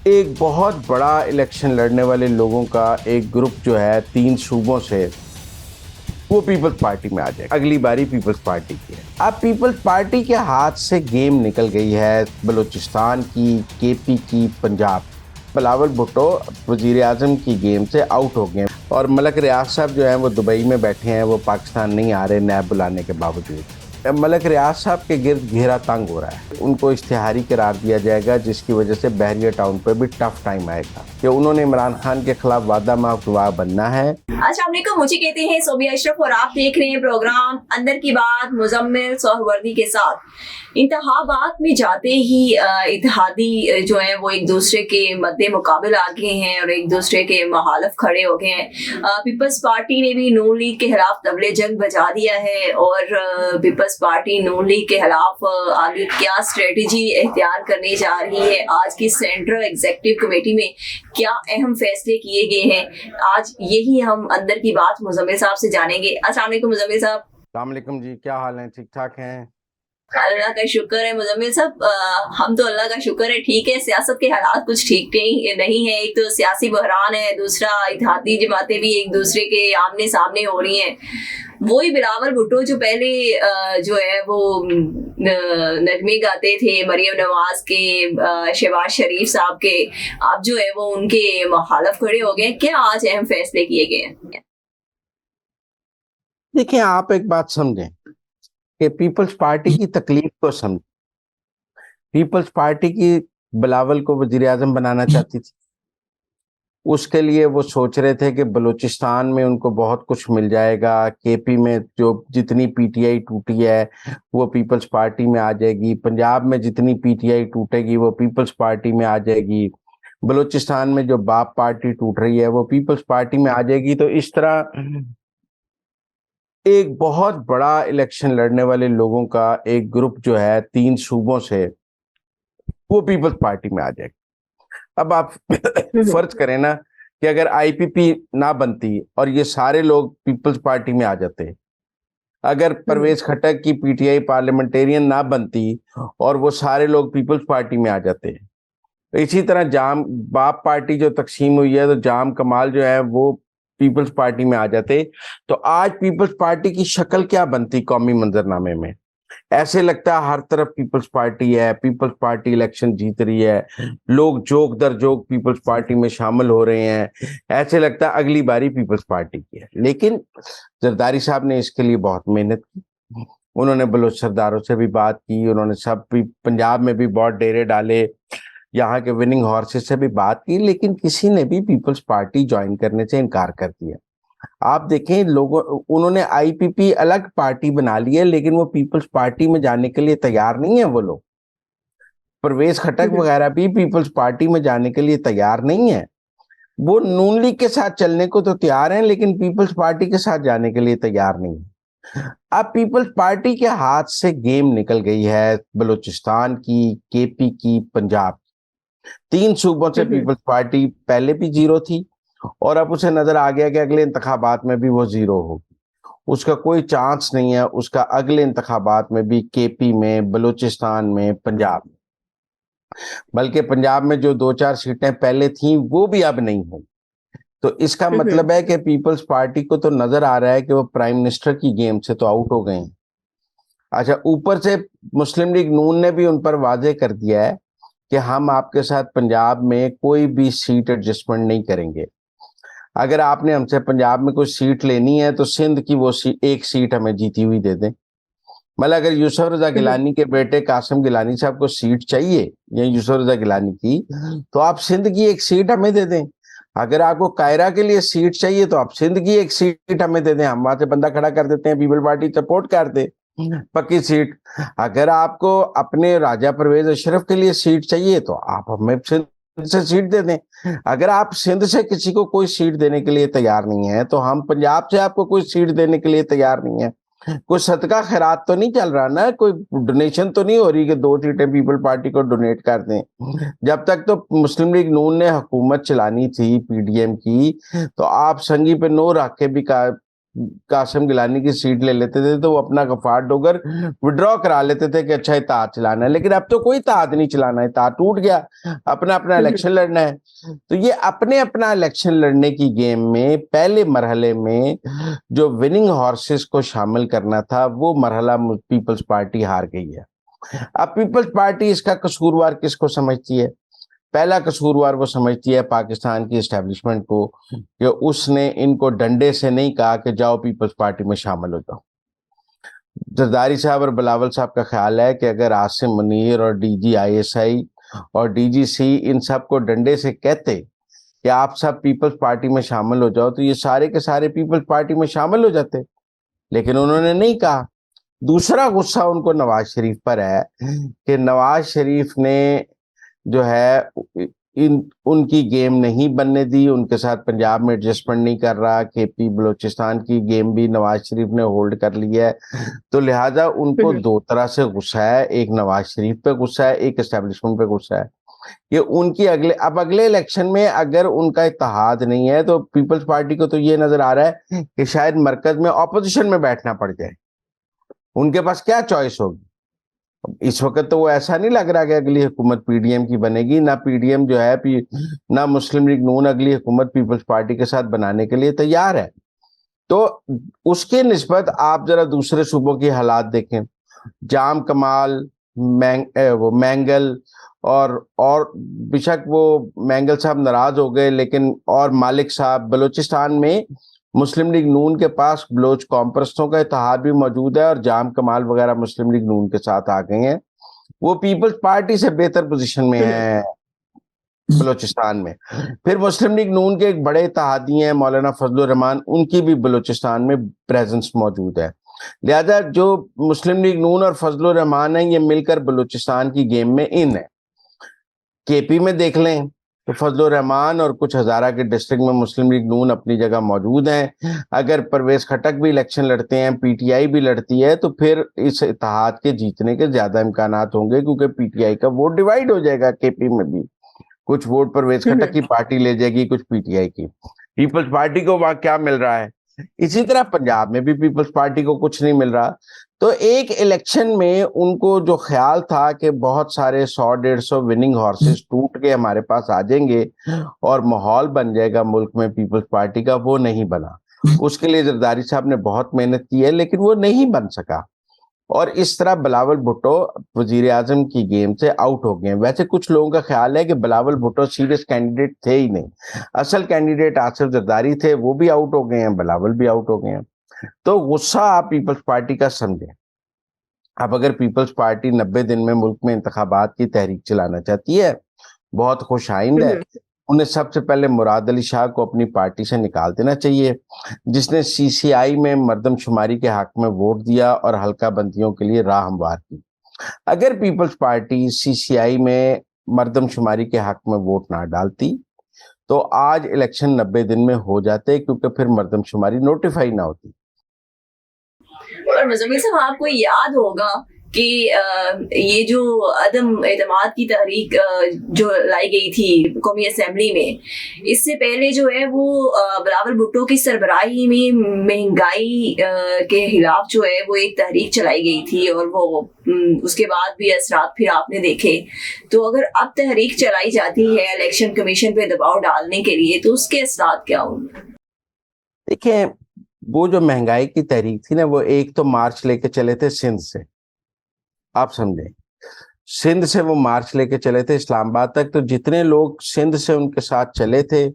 ایک بہت بڑا الیکشن لڑنے والے لوگوں کا ایک گروپ جو ہے 3 صوبوں سے وہ پیپلز پارٹی میں آ جائے گا۔ اگلی باری پیپلز پارٹی کی ہے۔ اب پیپلز پارٹی کے ہاتھ سے گیم نکل گئی ہے بلوچستان کی، کے پی کی، پنجاب۔ بلاول بھٹو وزیر اعظم کی گیم سے آؤٹ ہو گئے اور ملک ریاض صاحب جو ہیں وہ دبئی میں بیٹھے ہیں، وہ پاکستان نہیں آ رہے نیب بلانے کے باوجود۔ ملک ریاض صاحب کے گرد گھیرا تنگ ہو رہا ہے، ان کو اشتہاری قرار دیا جائے گا، جس کی وجہ سے بحریہ ٹاؤن پہ بھی ٹف ٹائم آئے گا کہ انہوں نے عمران خان کے خلاف وعدہ معاف گواہ بننا ہے۔ السلام علیکم، مجھے کہتے ہیں سوبیہ اشرف اور آپ دیکھ رہے ہیں پروگرام اندر کی بات مزمل سہروردی کے ساتھ۔ انتخابات میں جاتے ہی اتحادی جو ہیں وہ ایک دوسرے کے مد مقابل آ گئے ہیں اور ایک دوسرے کے مخالف کھڑے ہو گئے ہیں۔ پیپلز پارٹی نے بھی نون لیگ کے خلاف طبلِ جنگ بجا دیا ہے اور پیپلز پارٹی نون لیگ کے خلاف آگے کیا اسٹریٹجی اختیار کرنے جا رہی ہے، آج کی سینٹرل ایگزیکٹو کمیٹی میں کیا اہم فیصلے کیے گئے ہیں، آج یہی ہم اندر کی بات مزمل صاحب سے جانیں گے۔ السلام علیکم مزمل صاحب۔ السلام علیکم جی، کیا حال ہیں؟ ٹھیک ٹھاک ہیں؟ اللہ کا شکر ہے مزمل صاحب، ہم تو اللہ کا شکر ہے ٹھیک ہے۔ سیاست کے حالات کچھ ٹھیک نہیں ہے، ایک تو سیاسی بحران ہے، دوسرا اتحادی جماعتیں بھی ایک دوسرے کے آمنے سامنے ہو رہی ہیں۔ وہی بلاول بھٹو جو پہلے جو ہے وہ نغمے گاتے تھے مریم نواز کے، شہباز شریف صاحب کے، اب جو ہے وہ ان کے مخالف کھڑے ہو گئے۔ کیا آج اہم فیصلے کیے گئے ہیں؟ دیکھیں، آپ ایک بات سمجھیں کہ پیپلز پارٹی کی تکلیف کو سمجھیں۔ پیپلز پارٹی کی بلاول کو وزیر اعظم بنانا چاہتی تھی، اس کے لیے وہ سوچ رہے تھے کہ بلوچستان میں ان کو بہت کچھ مل جائے گا، کے پی میں جو جتنی پی ٹی آئی ٹوٹی ہے وہ پیپلز پارٹی میں آ جائے گی، پنجاب میں جتنی پی ٹی آئی ٹوٹے گی وہ پیپلز پارٹی میں آ جائے گی، بلوچستان میں جو باپ پارٹی ٹوٹ رہی ہے وہ پیپلز پارٹی میں آ جائے گی۔ تو اس طرح ایک بہت بڑا الیکشن لڑنے والے لوگوں کا ایک گروپ جو ہے 3 صوبوں سے وہ پیپلز پارٹی میں آ جائے گا۔ اب آپ فرض کریں نا کہ اگر آئی پی پی نہ بنتی اور یہ سارے لوگ پیپلز پارٹی میں آ جاتے، اگر پرویز خٹک کی پی ٹی آئی پارلیمنٹیرین نہ بنتی اور وہ سارے لوگ پیپلز پارٹی میں آ جاتے، اسی طرح جام باپ پارٹی جو تقسیم ہوئی ہے تو جام کمال جو ہے وہ پیپلز پارٹی میں آ جاتے، تو آج پیپلز پارٹی کی شکل کیا بنتی قومی منظرنامے میں؟ ایسے لگتا ہے ہر طرف پیپلز پارٹی ہے، پیپلز پارٹی الیکشن جیت رہی ہے، لوگ جوک در جوک پیپلز پارٹی میں شامل ہو رہے ہیں، ایسے لگتا ہے اگلی باری پیپلز پارٹی کی ہے۔ لیکن زرداری صاحب نے اس کے لیے بہت محنت کی، انہوں نے بلوچ سرداروں سے بھی بات کی، انہوں نے سب بھی پنجاب میں بھی بہت ڈیرے ڈالے، یہاں کے وننگ ہارسز سے بھی بات کی، لیکن کسی نے بھی پیپلز پارٹی جوائن کرنے سے انکار کر دیا۔ آپ دیکھیں لوگوں انہوں نے آئی پی پی الگ پارٹی بنا لی ہے، لیکن وہ پیپلز پارٹی میں جانے کے لیے تیار نہیں ہیں۔ وہ لوگ پرویز خٹک وغیرہ بھی پیپلز پارٹی میں جانے کے لیے تیار نہیں ہیں، وہ نون لیگ کے ساتھ چلنے کو تو تیار ہیں لیکن پیپلز پارٹی کے ساتھ جانے کے لیے تیار نہیں ہیں۔ اب پیپلز پارٹی کے ہاتھ سے گیم نکل گئی ہے بلوچستان کی، کے پی کی، پنجاب کی۔ 3 صوبوں سے پیپلز پارٹی پہلے بھی زیرو تھی اور اب اسے نظر آ گیا کہ اگلے انتخابات میں بھی وہ زیرو ہوگی، اس کا کوئی چانس نہیں ہے اس کا اگلے انتخابات میں بھی، کے پی میں، بلوچستان میں، پنجاب میں، بلکہ پنجاب میں جو 2-4 سیٹیں پہلے تھیں وہ بھی اب نہیں ہوں۔ تو اس کا مطلب ہے کہ پیپلز پارٹی کو تو نظر آ رہا ہے کہ وہ پرائم منسٹر کی گیم سے تو آؤٹ ہو گئے ہیں۔ اچھا، اوپر سے مسلم لیگ نون نے بھی ان پر واضح کر دیا ہے کہ ہم آپ کے ساتھ پنجاب میں کوئی بھی سیٹ ایڈجسٹمنٹ نہیں کریں گے، اگر آپ نے ہم سے پنجاب میں کوئی سیٹ لینی ہے تو سندھ کی وہ ایک سیٹ ہمیں جیتی ہوئی دے دیں۔ مطلب اگر یوسف رضا گیلانی کے بیٹے قاسم گیلانی صاحب کو سیٹ چاہیے یا یوسف رضا گیلانی کی، تو آپ سندھ کی ایک سیٹ ہمیں دے دیں۔ اگر آپ کو قاہرہ کے لیے سیٹ چاہیے تو آپ سندھ کی ایک سیٹ ہمیں دے دیں، ہم وہاں سے بندہ کھڑا کر دیتے ہیں، پیپل پارٹی سپورٹ کر دے پکی سیٹ۔ اگر آپ کو اپنے راجہ پرویز اشرف کے لیے سیٹ چاہیے تو آپ ہمیں سندھ سے سیٹ دے دیں۔ اگر آپ سندھ سے کسی کو کوئی سیٹ دینے کے لیے تیار نہیں ہیں تو ہم پنجاب سے آپ کو کوئی سیٹ دینے کے لیے تیار نہیں ہیں۔ کوئی صدقہ خیرات تو نہیں چل رہا نا، کوئی ڈونیشن تو نہیں ہو رہی کہ 2 سیٹیں پیپل پارٹی کو ڈونیٹ کر دیں۔ جب تک تو مسلم لیگ نون نے حکومت چلانی تھی پی ڈی ایم کی، تو آپ سنگی پہ 9 رکھ کے بھی قاسم گیلانی کی سیٹ لے لیتے تھے تو وہ اپنا غفار ڈوگر وڈرا کرا لیتے تھے کہ اچھا اتحاد چلانا ہے. لیکن اب تو کوئی اتحاد نہیں چلانا ہے, اتحاد ٹوٹ گیا, اپنا اپنا الیکشن لڑنا ہے. تو یہ اپنے اپنا الیکشن لڑنے کی گیم میں پہلے مرحلے میں جو وننگ ہارسز کو شامل کرنا تھا وہ مرحلہ پیپلز پارٹی ہار گئی ہے. اب پیپلز پارٹی اس کا قصوروار کس کو سمجھتی ہے؟ پہلا قصوروار وہ سمجھتی ہے پاکستان کی اسٹیبلشمنٹ کو, کہ اس نے ان کو ڈنڈے سے نہیں کہا کہ جاؤ پیپلز پارٹی میں شامل ہو جاؤ. زرداری صاحب اور بلاول صاحب کا خیال ہے کہ اگر عاصم منیر اور D G I S I اور ڈی جی سی ان سب کو ڈنڈے سے کہتے کہ آپ سب پیپلز پارٹی میں شامل ہو جاؤ تو یہ سارے کے سارے پیپلز پارٹی میں شامل ہو جاتے, لیکن انہوں نے نہیں کہا. دوسرا غصہ ان کو نواز شریف پر ہے کہ نواز شریف نے جو ہے ان کی گیم نہیں بننے دی, ان کے ساتھ پنجاب میں ایڈجسٹمنٹ نہیں کر رہا, کے پی بلوچستان کی گیم بھی نواز شریف نے ہولڈ کر لی ہے. تو لہٰذا ان کو دو طرح سے غصہ ہے, ایک نواز شریف پہ غصہ ہے, ایک اسٹیبلشمنٹ پہ غصہ ہے کہ ان کی اگلے الیکشن میں اگر ان کا اتحاد نہیں ہے تو پیپلز پارٹی کو تو یہ نظر آ رہا ہے کہ شاید مرکز میں اپوزیشن میں بیٹھنا پڑ جائے. ان کے پاس کیا چوائس ہوگی؟ اس وقت تو وہ ایسا نہیں لگ رہا کہ اگلی حکومت پی ڈی ایم کی بنے گی, نہ پی ڈی ایم جو ہے نہ مسلم لیگ نون اگلی حکومت پیپلز پارٹی کے ساتھ بنانے کے لیے تیار ہے. تو اس کے نسبت آپ ذرا دوسرے صوبوں کی حالات دیکھیں, جام کمال, وہ مینگل اور بشک وہ مینگل صاحب ناراض ہو گئے, لیکن اور مالک صاحب, بلوچستان میں مسلم لیگ نون کے پاس بلوچ کامپرستوں کا اتحاد بھی موجود ہے اور جام کمال وغیرہ مسلم لیگ نون کے ساتھ آ گئے ہیں, وہ پیپلز پارٹی سے بہتر پوزیشن میں ہیں بلوچستان میں. پھر مسلم لیگ نون کے ایک بڑے اتحادی ہیں مولانا فضل الرحمان, ان کی بھی بلوچستان میں پریزنس موجود ہے. لہذا جو مسلم لیگ نون اور فضل الرحمان ہیں یہ مل کر بلوچستان کی گیم میں ان ہے. کے پی میں دیکھ لیں تو فضل الرحمان اور کچھ ہزارہ کے ڈسٹرکٹ میں مسلم لیگ نون اپنی جگہ موجود ہیں. اگر پرویز خٹک بھی الیکشن لڑتے ہیں, پی ٹی آئی بھی لڑتی ہے, تو پھر اس اتحاد کے جیتنے کے زیادہ امکانات ہوں گے, کیونکہ پی ٹی آئی کا ووٹ ڈیوائیڈ ہو جائے گا. کے پی میں بھی کچھ ووٹ پرویز خٹک کی پارٹی لے جائے گی, کچھ پی ٹی آئی کی. پیپلز پارٹی کو وہاں کیا مل رہا ہے؟ اسی طرح پنجاب میں بھی پیپلز پارٹی کو کچھ نہیں مل رہا. تو ایک الیکشن میں ان کو جو خیال تھا کہ بہت سارے 100-150 وننگ ہارسز ٹوٹ کے ہمارے پاس آ جائیں گے اور ماحول بن جائے گا ملک میں پیپلز پارٹی کا, وہ نہیں بنا. اس کے لیے زرداری صاحب نے بہت محنت کی ہے لیکن وہ نہیں بن سکا, اور اس طرح بلاول بھٹو وزیر اعظم کی گیم سے آؤٹ ہو گئے ہیں. ویسے کچھ لوگوں کا خیال ہے کہ بلاول بھٹو سیریس کینڈیڈیٹ تھے ہی نہیں, اصل کینڈیڈیٹ آصف زرداری تھے, وہ بھی آؤٹ ہو گئے ہیں, بلاول بھی آؤٹ ہو گئے ہیں. تو غصہ آپ پیپلز پارٹی کا سمجھیں. اب اگر پیپلز پارٹی 90 دن میں ملک میں انتخابات کی تحریک چلانا چاہتی ہے, بہت خوش آئند ہے. انہیں سب سے پہلے مراد علی شاہ کو اپنی پارٹی سے نکال دینا چاہیے, جس نے سی سی آئی میں مردم شماری کے حق میں ووٹ دیا اور حلقہ بندیوں کے لیے راہ ہموار کی. اگر پیپلز پارٹی سی سی آئی میں مردم شماری کے حق میں ووٹ نہ ڈالتی تو آج الیکشن 90 دن میں ہو جاتے, کیونکہ پھر مردم شماری نوٹیفائی نہ ہوتی. اور مزمل صاحب آپ کو یاد ہوگا کہ یہ جو عدم اعتماد کی تحریک جو لائی گئی تھی قومی اسمبلی میں, اس سے پہلے جو ہے وہ بلاول بھٹو کی سربراہی میں مہنگائی کے خلاف جو ہے وہ ایک تحریک چلائی گئی تھی, اور وہ اس کے بعد بھی اثرات پھر آپ نے دیکھے. تو اگر اب تحریک چلائی جاتی ہے الیکشن کمیشن پہ دباؤ ڈالنے کے لیے تو اس کے اثرات کیا ہوں گے؟ دیکھیں, وہ جو مہنگائی کی تحریک تھی نا, وہ ایک تو مارچ لے کے چلے تھے سندھ سے, آپ سمجھیں, سندھ سے وہ مارچ لے کے چلے تھے اسلام آباد تک. تو جتنے لوگ سندھ سے ان کے ساتھ چلے تھے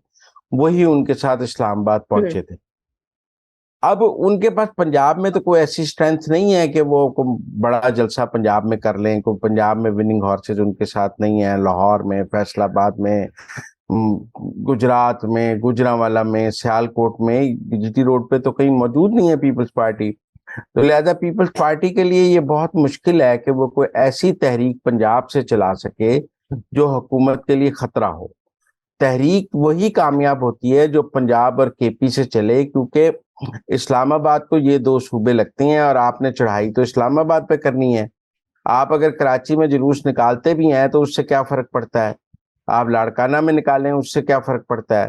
وہی ان کے ساتھ اسلام آباد پہنچے تھے. اب ان کے پاس پنجاب میں تو کوئی ایسی اسٹرینتھ نہیں ہے کہ وہ بڑا جلسہ پنجاب میں کر لیں. کوئی پنجاب میں وننگ ہارسز ان کے ساتھ نہیں ہیں. لاہور میں, فیصل آباد میں, گجرات میں, گوجرانوالا میں, سیالکوٹ میں, جی ٹی روڈ پہ تو کہیں موجود نہیں ہے پیپلز پارٹی. تو لہذا پیپلز پارٹی کے لیے یہ بہت مشکل ہے کہ وہ کوئی ایسی تحریک پنجاب سے چلا سکے جو حکومت کے لیے خطرہ ہو. تحریک وہی کامیاب ہوتی ہے جو پنجاب اور کے پی سے چلے, کیونکہ اسلام آباد کو یہ دو صوبے لگتے ہیں اور آپ نے چڑھائی تو اسلام آباد پہ کرنی ہے. آپ اگر کراچی میں جلوس نکالتے بھی ہیں تو اس سے کیا فرق پڑتا ہے, آپ لاڑکانہ میں نکالیں اس سے کیا فرق پڑتا ہے.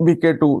BK2।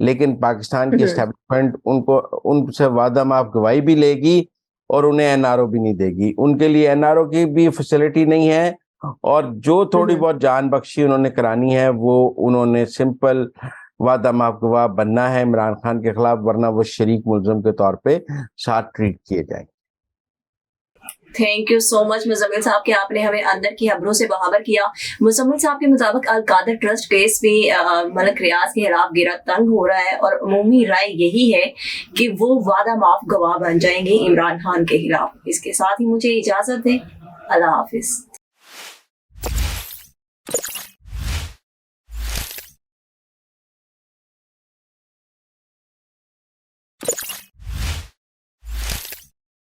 لیکن پاکستان کی اسٹیبلشمنٹ ان کو ان سے وعدہ معاف گواہی بھی لے گی اور انہیں این آر او بھی نہیں دے گی. ان کے لیے این آر او کی بھی فیسلٹی نہیں ہے, اور جو تھوڑی بہت جان بخشی انہوں نے کرانی ہے وہ انہوں نے سمپل وعدہ معاف گواہ بننا ہے عمران خان کے خلاف, ورنہ وہ شریک ملزم کے طور پہ ساتھ ٹریٹ کیے جائیں. تھینک یو سو مچ مزمل صاحب کہ آپ نے ہمیں اندر کی خبروں سے باخبر کیا. مزمل صاحب کے مطابق القادر ٹرسٹ کیس میں ملک ریاض کے خلاف گیرا تنگ ہو رہا ہے, اور عمومی رائے یہی ہے کہ وہ وعدہ معاف گواہ بن جائیں گے عمران خان کے خلاف. اس کے ساتھ ہی مجھے اجازت دیں, اللہ حافظ.